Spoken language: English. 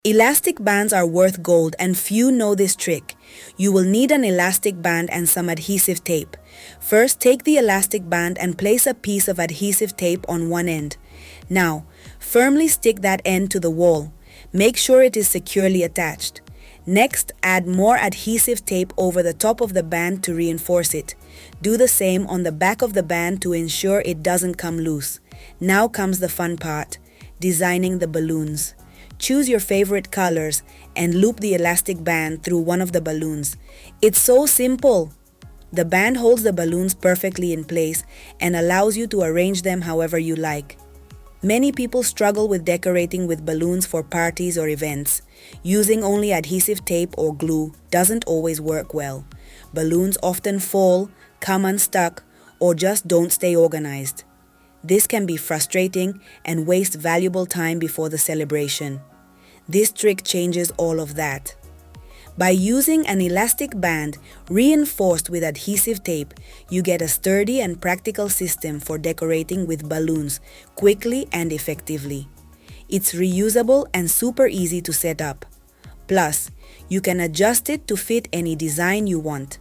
Elastic bands are worth gold and few know this trick. You will need an elastic band and some adhesive tape. First, take the elastic band and place a piece of adhesive tape on one end. Now, firmly stick that end to the wall. Make sure it is securely attached. Next, add more adhesive tape over the top of the band to reinforce it. Do the same on the back of the band to ensure it doesn't come loose. Now comes the fun part, designing the balloons. Choose your favorite colors and loop the elastic band through one of the balloons. It's so simple. The band holds the balloons perfectly in place and allows you to arrange them however you like. Many people struggle with decorating with balloons for parties or events. Using only adhesive tape or glue doesn't always work well. Balloons often fall, come unstuck, or just don't stay organized. This can be frustrating and waste valuable time before the celebration. This trick changes all of that. By using an elastic band reinforced with adhesive tape, you get a sturdy and practical system for decorating with balloons quickly and effectively. It's reusable and super easy to set up. Plus, you can adjust it to fit any design you want.